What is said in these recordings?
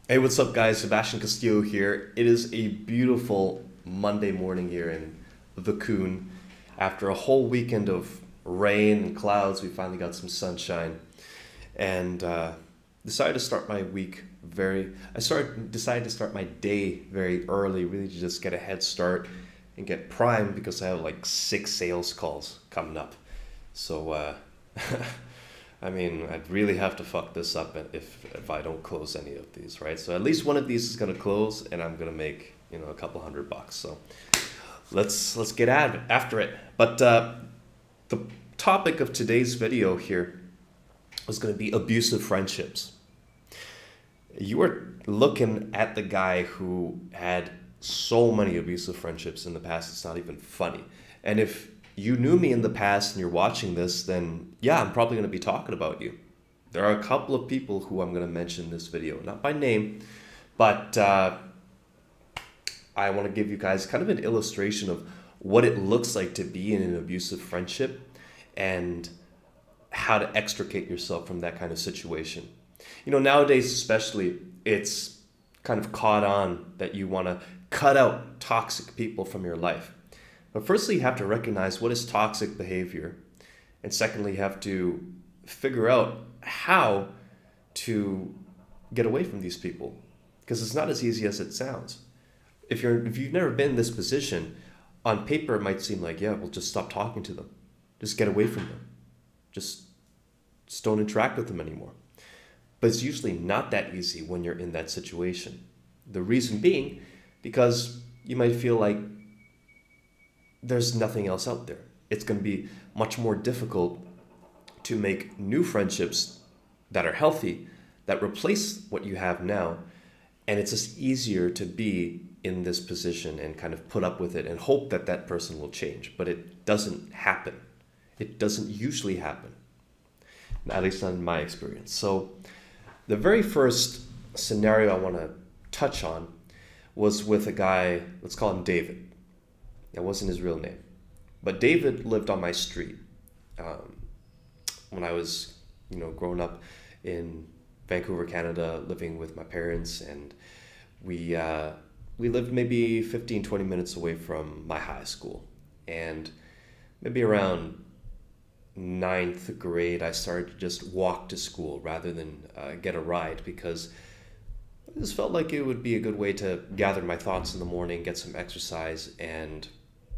Hey, what's up, guys? Sebastian Castillo here. It is a beautiful Monday morning here in the Coon. After a whole weekend of rain and clouds, we finally got some sunshine, and decided to start my week very. Decided to start my day very early, really to just get a head start and get primed because I have like 6 sales calls coming up. So I mean, I'd really have to fuck this up if I don't close any of these, right? So at least one of these is gonna close, and I'm gonna make a couple $100. So let's get after it. But the topic of today's video here was gonna be abusive friendships. You are looking at the guy who had so many abusive friendships in the past. It's not even funny. And if you knew me in the past and you're watching this, then yeah, I'm probably going to be talking about you. There are a couple of people who I'm going to mention in this video, not by name, but I want to give you guys kind of an illustration of what it looks like to be in an abusive friendship and how to extricate yourself from that kind of situation. Nowadays especially, it's kind of caught on that you want to cut out toxic people from your life. But firstly, you have to recognize what is toxic behavior. And secondly, you have to figure out how to get away from these people. Because it's not as easy as it sounds. If you've never been in this position, on paper it might seem like, yeah, well, just stop talking to them. Just get away from them. Just don't interact with them anymore. But it's usually not that easy when you're in that situation. The reason being, because you might feel like there's nothing else out there. It's going to be much more difficult to make new friendships that are healthy, that replace what you have now. And it's just easier to be in this position and kind of put up with it and hope that that person will change. But it doesn't happen. It doesn't usually happen, at least not in my experience. So the very first scenario I want to touch on was with a guy, let's call him David. That wasn't his real name. But David lived on my street when I was, growing up in Vancouver, Canada, living with my parents. And we lived maybe 15, 20 minutes away from my high school. And maybe around ninth grade, I started to just walk to school rather than get a ride because I just felt like it would be a good way to gather my thoughts in the morning, get some exercise, and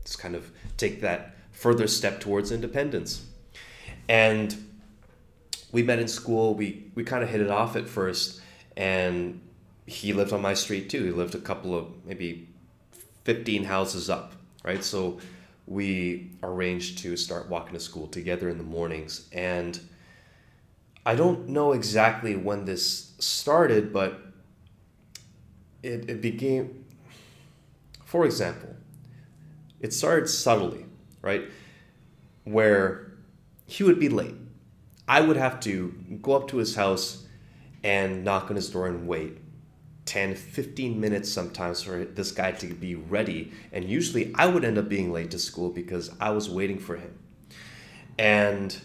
just kind of take that further step towards independence. And we met in school. We kind of hit it off at first, and he lived on my street too. He lived a couple of maybe 15 houses up, right? So we arranged to start walking to school together in the mornings. And I don't know exactly when this started, but it became, for example, it started subtly, right? Where he would be late. I would have to go up to his house and knock on his door and wait 10, 15 minutes sometimes for this guy to be ready. And usually I would end up being late to school because I was waiting for him. And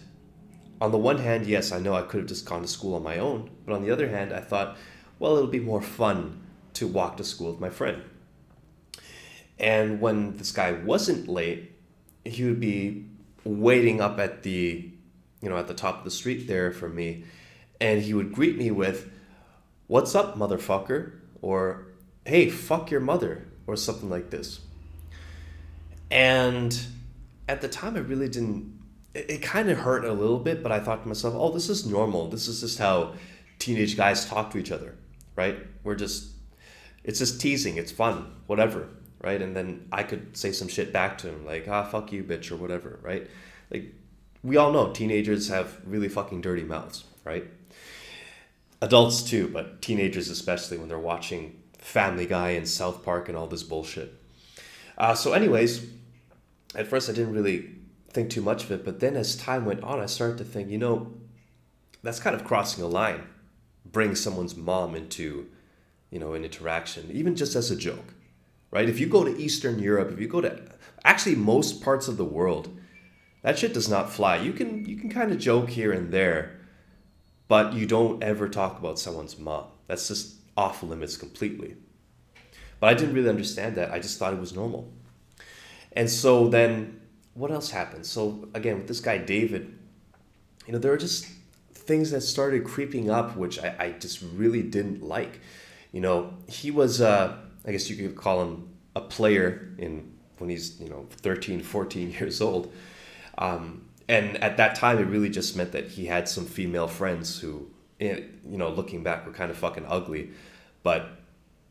on the one hand, yes, I know I could have just gone to school on my own. But on the other hand, I thought, well, it'll be more fun to walk to school with my friend. And when this guy wasn't late, he would be waiting up at at the top of the street there for me. And he would greet me with, "What's up, motherfucker?" Or, "Hey, fuck your mother," or something like this. And at the time, I really didn't, it kind of hurt a little bit, but I thought to myself, oh, this is normal. This is just how teenage guys talk to each other, right? It's just teasing. It's fun, whatever, right? And then I could say some shit back to him, like, fuck you, bitch, or whatever, right? Like, we all know teenagers have really fucking dirty mouths, right? Adults too, but teenagers especially when they're watching Family Guy and South Park and all this bullshit. So anyways, at first I didn't really think too much of it, but then as time went on, I started to think, that's kind of crossing a line. Bring someone's mom into, an interaction, even just as a joke, right? If you go to Eastern Europe, if you go to actually most parts of the world, that shit does not fly. You can kind of joke here and there, but you don't ever talk about someone's mom. That's just off limits completely. But I didn't really understand that. I just thought it was normal. And so then what else happened? So again, with this guy, David, there were just things that started creeping up, which I just really didn't like. He was, I guess you could call him a player when he's, 13, 14 years old. And at that time, it really just meant that he had some female friends who, looking back, were kind of fucking ugly. But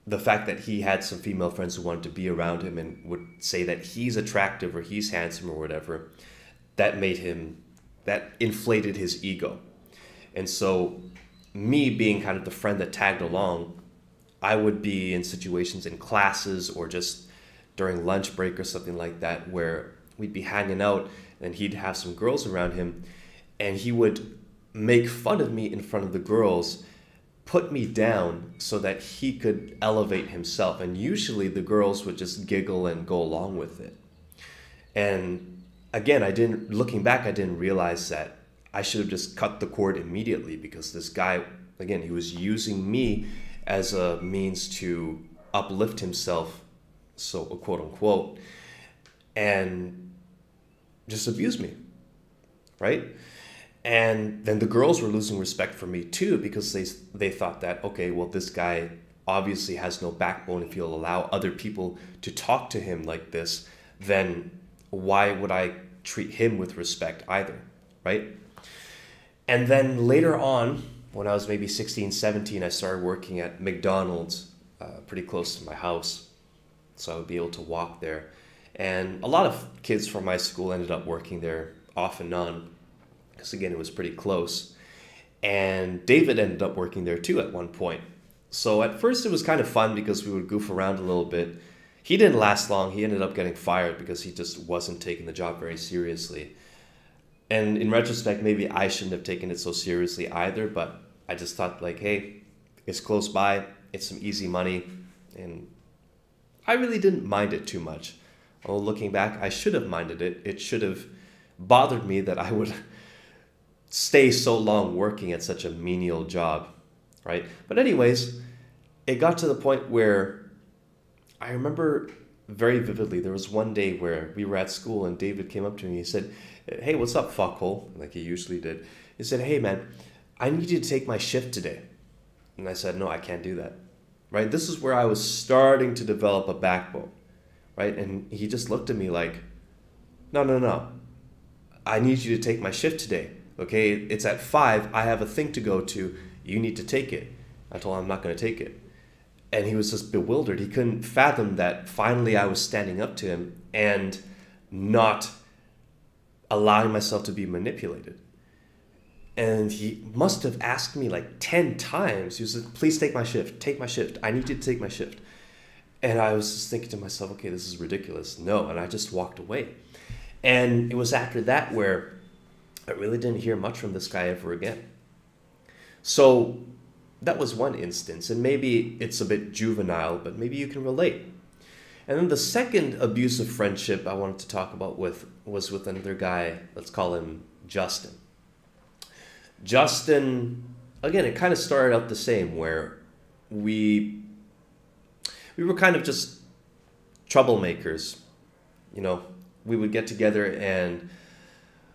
the fact that he had some female friends who wanted to be around him and would say that he's attractive or he's handsome or whatever, that inflated his ego. And so me being kind of the friend that tagged along, I would be in situations in classes or just during lunch break or something like that where we'd be hanging out and he'd have some girls around him and he would make fun of me in front of the girls, put me down so that he could elevate himself. And usually the girls would just giggle and go along with it. And again, looking back, I didn't realize that I should have just cut the cord immediately, because this guy, again, he was using me as a means to uplift himself, so quote unquote, and just abuse me, right? And then the girls were losing respect for me too, because they thought that, okay, well, this guy obviously has no backbone. If he'll allow other people to talk to him like this, then why would I treat him with respect either, right? And then later on, when I was maybe 16, 17, I started working at McDonald's, pretty close to my house, so I would be able to walk there. And a lot of kids from my school ended up working there off and on, because again, it was pretty close. And David ended up working there too at one point. So at first it was kind of fun because we would goof around a little bit. He didn't last long. He ended up getting fired because he just wasn't taking the job very seriously. And in retrospect, maybe I shouldn't have taken it so seriously either, but I just thought like, hey, it's close by, it's some easy money, and I really didn't mind it too much. Although looking back, I should have minded it. It should have bothered me that I would stay so long working at such a menial job, right? But anyways, it got to the point where I remember very vividly, there was one day where we were at school and David came up to me. He said, hey, what's up, fuckhole? Like he usually did. He said, hey, man, I need you to take my shift today. And I said, no, I can't do that, right? This is where I was starting to develop a backbone, right? And he just looked at me like, no. I need you to take my shift today, okay? It's at 5. I have a thing to go to. You need to take it. I told him I'm not going to take it. And he was just bewildered. He couldn't fathom that finally I was standing up to him and not allowing myself to be manipulated. And he must have asked me like 10 times. He was like, please take my shift. Take my shift. I need you to take my shift. And I was just thinking to myself, okay, this is ridiculous. No. And I just walked away. And it was after that where I really didn't hear much from this guy ever again. So that was one instance, and maybe it's a bit juvenile, but maybe you can relate. And then the second abusive friendship I wanted to talk about was with another guy. Let's call him Justin. Justin, again, it kind of started out the same, where we were kind of just troublemakers. We would get together and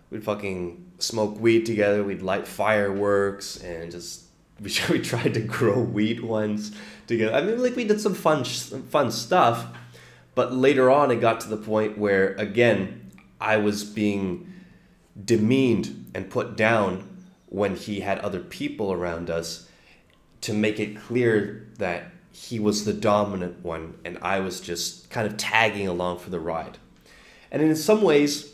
we'd fucking smoke weed together. We'd light fireworks and just we tried to grow weed once together. I mean, like we did some fun stuff, but later on it got to the point where, again, I was being demeaned and put down when he had other people around us, to make it clear that he was the dominant one and I was just kind of tagging along for the ride. And in some ways,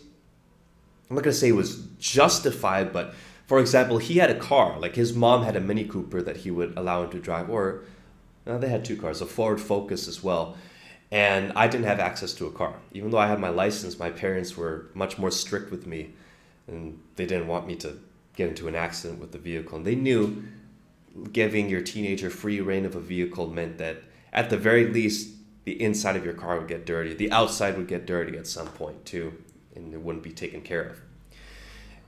I'm not going to say it was justified, but for example, he had a car. Like his mom had a Mini Cooper that he would allow him to drive, or they had 2 cars, a Ford Focus as well. And I didn't have access to a car. Even though I had my license, my parents were much more strict with me, and they didn't want me to get into an accident with the vehicle. And they knew giving your teenager free reign of a vehicle meant that at the very least, the inside of your car would get dirty. The outside would get dirty at some point too, and it wouldn't be taken care of.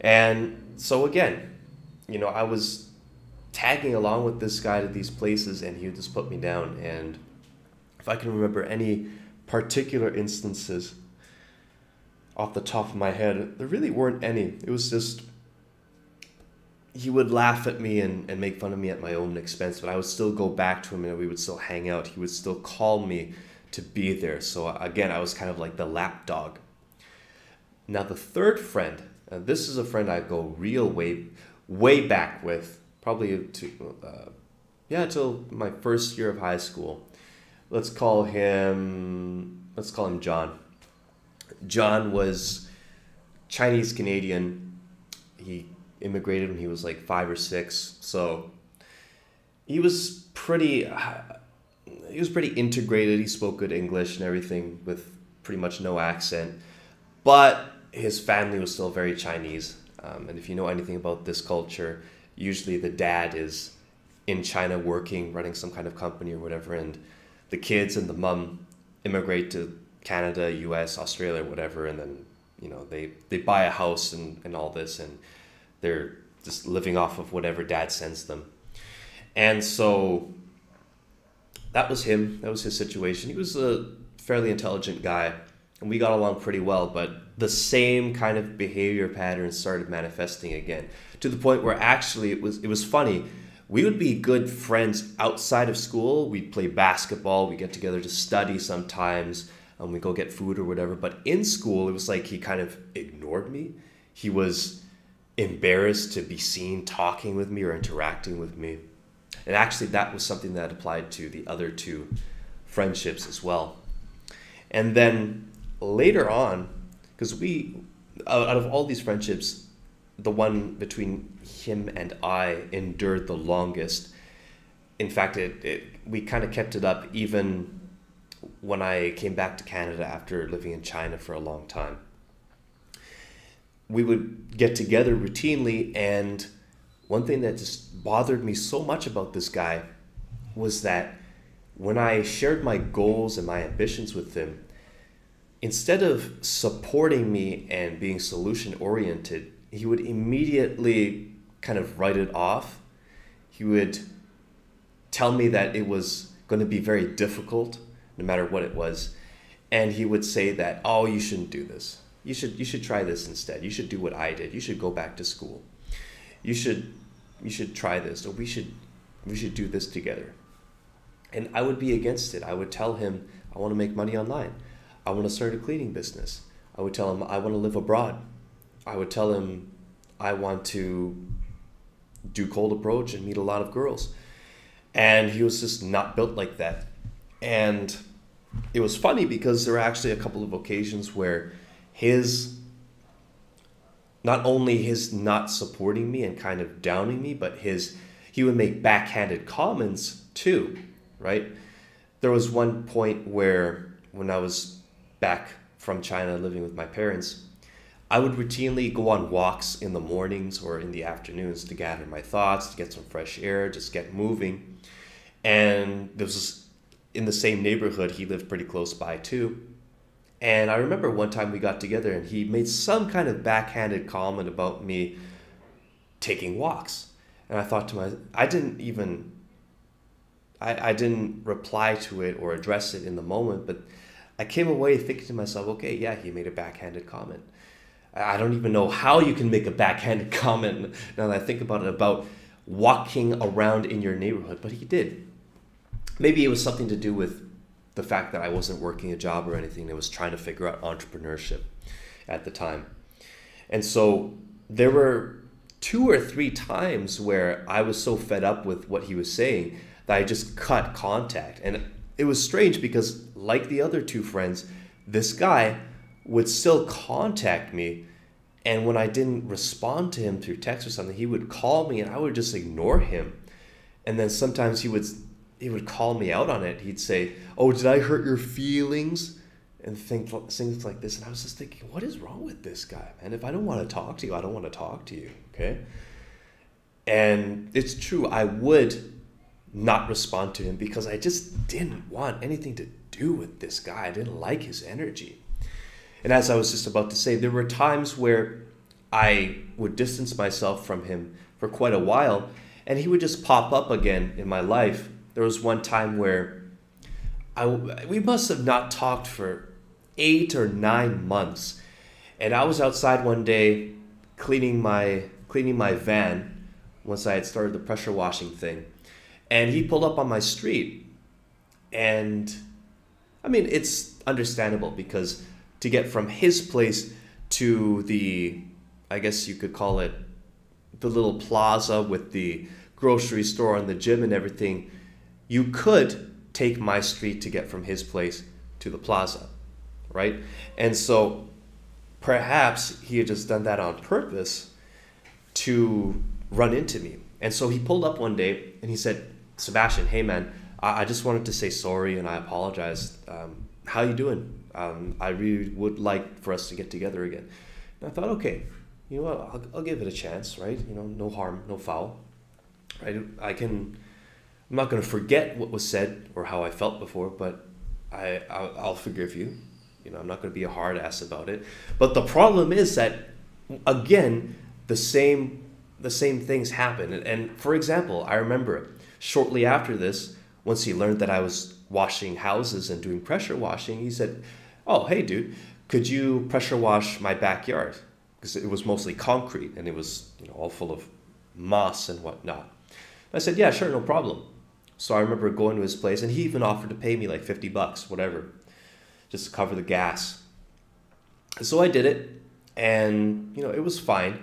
And so again, I was tagging along with this guy to these places, and he would just put me down. And if I can remember any particular instances off the top of my head, there really weren't any. It was just, he would laugh at me and make fun of me at my own expense, but I would still go back to him and we would still hang out. He would still call me to be there. So again, I was kind of like the lapdog. Now the third friend, this is a friend I go real way back with, probably till my first year of high school. Let's call him John. John was Chinese Canadian. He immigrated when he was like 5 or 6, so he was pretty integrated. He spoke good English and everything with pretty much no accent, but his family was still very Chinese. And if you know anything about this culture, usually the dad is in China working, running some kind of company or whatever, and the kids and the mom immigrate to Canada, US, Australia, whatever, and then they buy a house and all this, and they're just living off of whatever dad sends them. And so that was him. That was his situation. He was a fairly intelligent guy, and we got along pretty well, but the same kind of behavior patterns started manifesting again, to the point where actually it was funny. We would be good friends outside of school. We'd play basketball. We get together to study sometimes, and we go get food or whatever. But in school, it was like he kind of ignored me. He was embarrassed to be seen talking with me or interacting with me. And actually that was something that applied to the other two friendships as well. And then later on, because out of all these friendships, the one between him and I endured the longest. In fact, we kind of kept it up even when I came back to Canada after living in China for a long time. We would get together routinely, and one thing that just bothered me so much about this guy was that when I shared my goals and my ambitions with him, instead of supporting me and being solution-oriented, he would immediately kind of write it off. He would tell me that it was going to be very difficult, no matter what it was, and he would say that, oh, you shouldn't do this. You should try this instead. You should do what I did. You should go back to school. You should try this, or we should do this together. And I would be against it. I would tell him I want to make money online. I want to start a cleaning business. I would tell him I want to live abroad. I would tell him I want to do cold approach and meet a lot of girls. And he was just not built like that. And it was funny because there were actually a couple of occasions where not only his not supporting me and kind of downing me, but he would make backhanded comments too, right? There was one point where when I was back from China living with my parents, I would routinely go on walks in the mornings or in the afternoons to gather my thoughts, to get some fresh air, just get moving. And this was in the same neighborhood. He lived pretty close by too. And I remember one time we got together and he made some kind of backhanded comment about me taking walks. And I thought to myself, I didn't reply to it or address it in the moment, but I came away thinking to myself, okay, yeah, he made a backhanded comment. I don't even know how you can make a backhanded comment now that I think about it, about walking around in your neighborhood, but he did. Maybe it was something to do with the fact that I wasn't working a job or anything. I was trying to figure out entrepreneurship at the time. And so there were 2 or 3 times where I was so fed up with what he was saying that I just cut contact. And it was strange because, like the other 2 friends, this guy would still contact me. And when I didn't respond to him through text or something, he would call me and I would just ignore him. And then sometimes he would call me out on it. He'd say, oh, did I hurt your feelings? And things like this. And I was just thinking, what is wrong with this guy, man? If I don't want to talk to you, I don't want to talk to you, okay? And it's true, I would not respond to him because I just didn't want anything to do with this guy. I didn't like his energy. And as I was just about to say, there were times where I would distance myself from him for quite a while. And he would just pop up again in my life. There was one time where we must have not talked for 8 or 9 months. And I was outside one day cleaning my van once I had started the pressure washing thing. And he pulled up on my street. And I mean, it's understandable because to get from his place to the, I guess you could call it, the little plaza with the grocery store and the gym and everything, you could take my street to get from his place to the plaza, right? And so perhaps he had just done that on purpose to run into me. And so he pulled up one day and he said, Sebastian, hey man, I just wanted to say sorry and I apologize. How you doing? I really would like for us to get together again. And I thought, okay, you know what, I'll give it a chance, right? You know, no harm, no foul, right? I'm not going to forget what was said or how I felt before, but I'll forgive you. You know, I'm not going to be a hard ass about it. But the problem is that, again, the same things happen. And for example, I remember shortly after this, once he learned that I was washing houses and doing pressure washing, he said, oh, hey, dude, could you pressure wash my backyard? Because it was mostly concrete and it was, you know, all full of moss and whatnot. I said, yeah, sure, no problem. So I remember going to his place and he even offered to pay me like $50, whatever, just to cover the gas. So I did it and, you know, it was fine.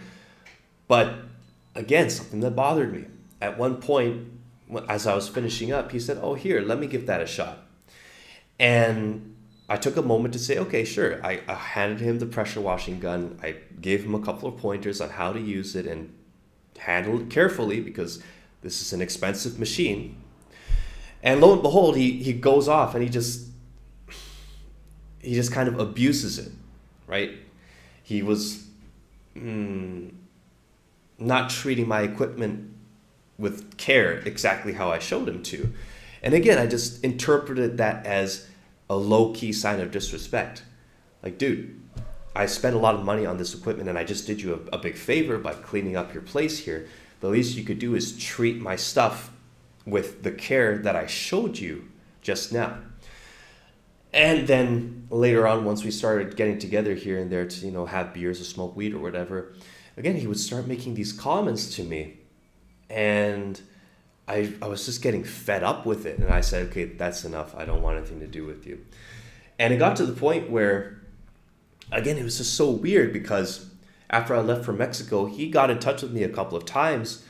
But again, something that bothered me. At one point, as I was finishing up, he said, oh, here, let me give that a shot. And I took a moment to say, okay, sure. I handed him the pressure washing gun. I gave him a couple of pointers on how to use it and handle it carefully because this is an expensive machine. And lo and behold, he goes off and he just kind of abuses it, right? He was not treating my equipment with care exactly how I showed him to. And again, I just interpreted that as a low-key sign of disrespect. Like, dude, I spent a lot of money on this equipment and I just did you a big favor by cleaning up your place here. The least you could do is treat my stuff with the care that I showed you just now. And then later on, once we started getting together here and there to, you know, have beers or smoke weed or whatever, again, he would start making these comments to me. And I was just getting fed up with it. And I said, okay, that's enough. I don't want anything to do with you. And it got to the point where, again, it was just so weird because after I left for Mexico, he got in touch with me a couple of times.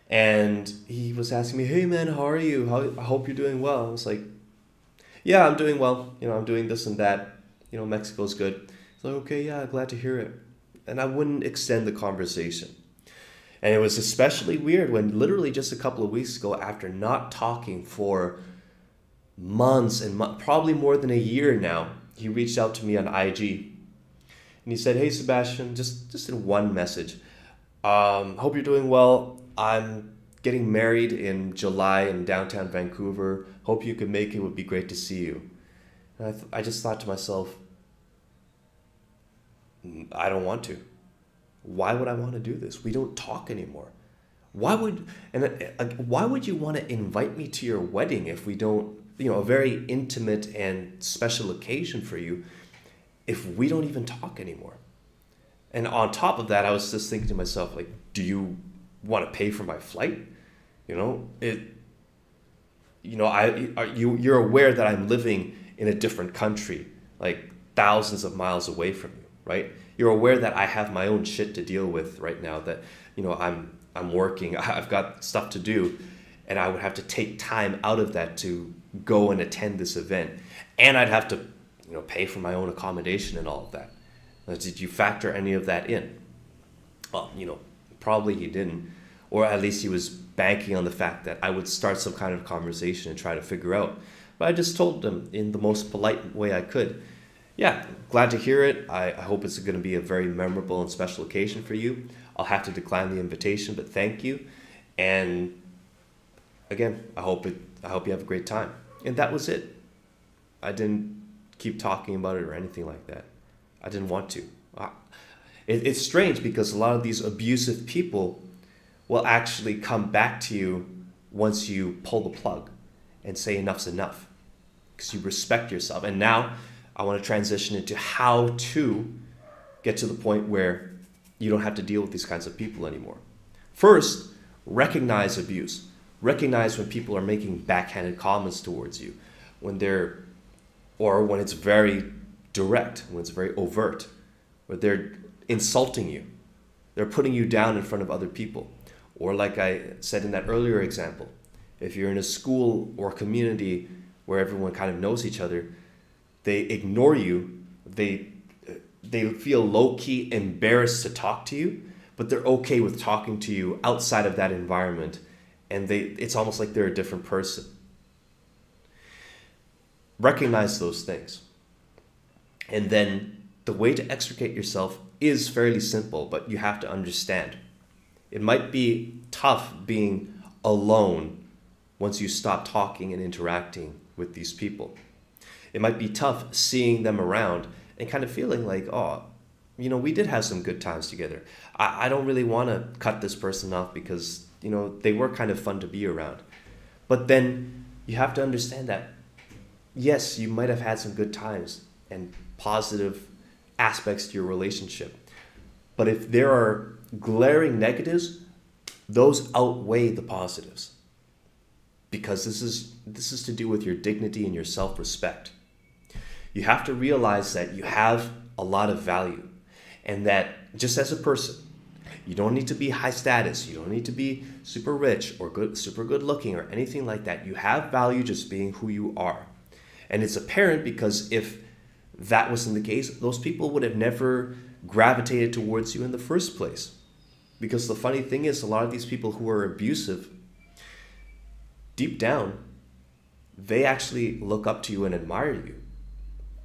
And he was asking me, hey, man, how are you? I hope you're doing well. I was like, yeah, I'm doing well. You know, I'm doing this and that. You know, Mexico's good. He's like, okay, yeah, glad to hear it. And I wouldn't extend the conversation. And it was especially weird when literally just a couple of weeks ago, after not talking for months and probably more than a year now, he reached out to me on IG. And he said, hey, Sebastian, just in one message, hope you're doing well. I'm getting married in July in downtown Vancouver. Hope you could make it. It would be great to see you. And I just thought to myself, I don't want to. Why would I want to do this? We don't talk anymore. Why would you want to invite me to your wedding if we don't, you know, a very intimate and special occasion for you, if we don't even talk anymore? And on top of that, I was just thinking to myself, like, do you want to pay for my flight? You know, you're aware that I'm living in a different country, like thousands of miles away from you, right? You're aware that I have my own shit to deal with right now, that, you know, I'm working, I've got stuff to do, and I would have to take time out of that to go and attend this event. And I'd have to, you know, pay for my own accommodation and all of that. Did you factor any of that in? Well, you know, probably he didn't. Or at least he was banking on the fact that I would start some kind of conversation and try to figure out. But I just told him in the most polite way I could, yeah, glad to hear it. I hope it's going to be a very memorable and special occasion for you. I'll have to decline the invitation, but thank you. And again, I hope you have a great time. And that was it. I didn't keep talking about it or anything like that. I didn't want to. It's strange because a lot of these abusive people will actually come back to you once you pull the plug and say enough's enough, because you respect yourself. And now I want to transition into how to get to the point where you don't have to deal with these kinds of people anymore. First, recognize abuse. Recognize when people are making backhanded comments towards you, when it's very direct, when it's very overt, where they're insulting you. They're putting you down in front of other people. Or like I said in that earlier example, if you're in a school or community where everyone kind of knows each other, they ignore you, they feel low-key embarrassed to talk to you, but they're okay with talking to you outside of that environment, and it's almost like they're a different person. Recognize those things. And then the way to extricate yourself is fairly simple, but you have to understand. It might be tough being alone once you stop talking and interacting with these people. It might be tough seeing them around and kind of feeling like, oh, we did have some good times together. I don't really want to cut this person off because, they were kind of fun to be around. But then you have to understand that, yes, you might have had some good times and positive aspects to your relationship. But if there are glaring negatives, those outweigh the positives. Because this is to do with your dignity and your self-respect. You have to realize that you have a lot of value, and that just as a person, you don't need to be high status, you don't need to be super rich or super good looking or anything like that. You have value just being who you are. And it's apparent because if that wasn't the case, those people would have never gravitated towards you in the first place. Because the funny thing is, a lot of these people who are abusive, deep down, they actually look up to you and admire you.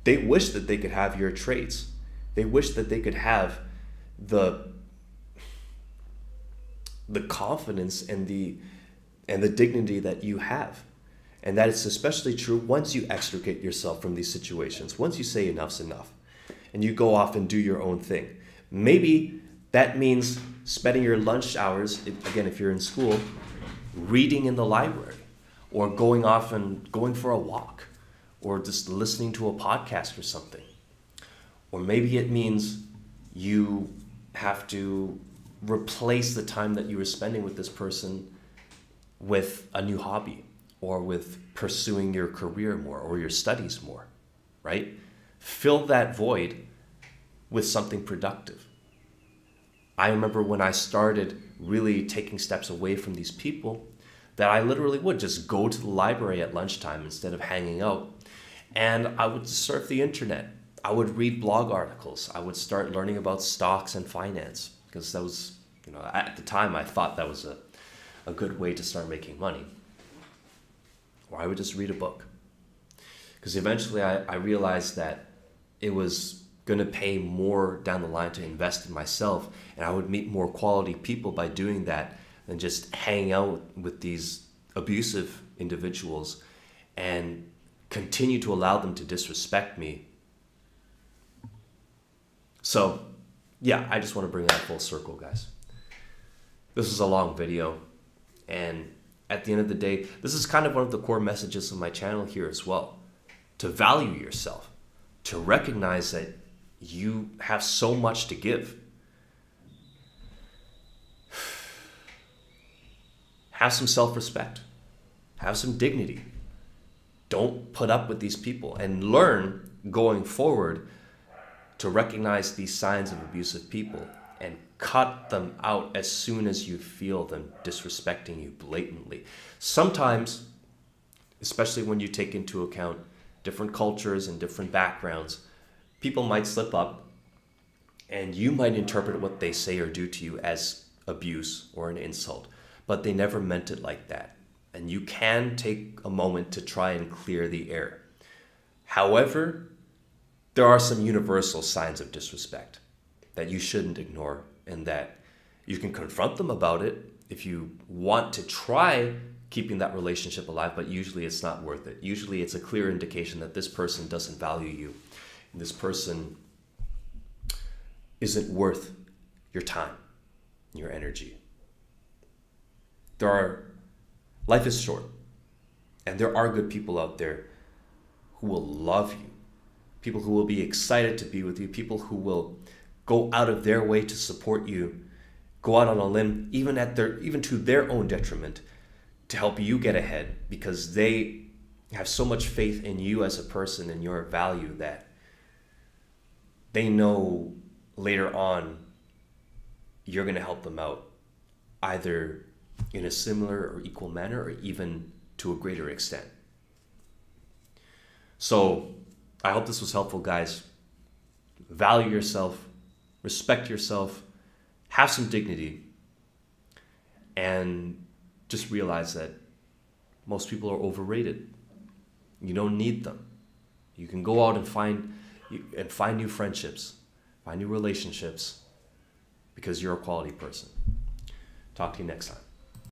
They wish that they could have your traits. They wish that they could have the confidence and the dignity that you have. And that is especially true once you extricate yourself from these situations, once you say enough's enough, and you go off and do your own thing. Maybe that means spending your lunch hours, again, if you're in school, reading in the library, or going off and going for a walk, or just listening to a podcast or something. Or maybe it means you have to replace the time that you were spending with this person with a new hobby, or with pursuing your career more, or your studies more, right? Fill that void with something productive. I remember when I started really taking steps away from these people, that I literally would just go to the library at lunchtime instead of hanging out. And I would surf the internet. I would read blog articles. I would start learning about stocks and finance, because that was, at the time I thought that was a good way to start making money. Or I would just read a book. Because eventually I realized that it was going to pay more down the line to invest in myself, and I would meet more quality people by doing that than just hanging out with these abusive individuals and continue to allow them to disrespect me. So, yeah, I just want to bring that full circle, guys. This is a long video, and at the end of the day, this is kind of one of the core messages of my channel here as well. To value yourself, to recognize that you have so much to give. Have some self-respect. Have some dignity. Don't put up with these people, and learn going forward to recognize these signs of abusive people and cut them out as soon as you feel them disrespecting you blatantly. Sometimes, especially when you take into account different cultures and different backgrounds, people might slip up and you might interpret what they say or do to you as abuse or an insult, but they never meant it like that. And you can take a moment to try and clear the air. However, there are some universal signs of disrespect that you shouldn't ignore, and that you can confront them about it if you want to try keeping that relationship alive, but usually it's not worth it. Usually it's a clear indication that this person doesn't value you, and this person isn't worth your time, your energy. life is short, and there are good people out there who will love you, people who will be excited to be with you, people who will go out of their way to support you, go out on a limb, even to their own detriment, to help you get ahead, because they have so much faith in you as a person and your value that they know later on you're going to help them out, either in a similar or equal manner, or even to a greater extent. So I hope this was helpful, guys. Value yourself, respect yourself, have some dignity, and just realize that most people are overrated. You don't need them. You can go out and find new friendships, find new relationships, because you're a quality person. Talk to you next time.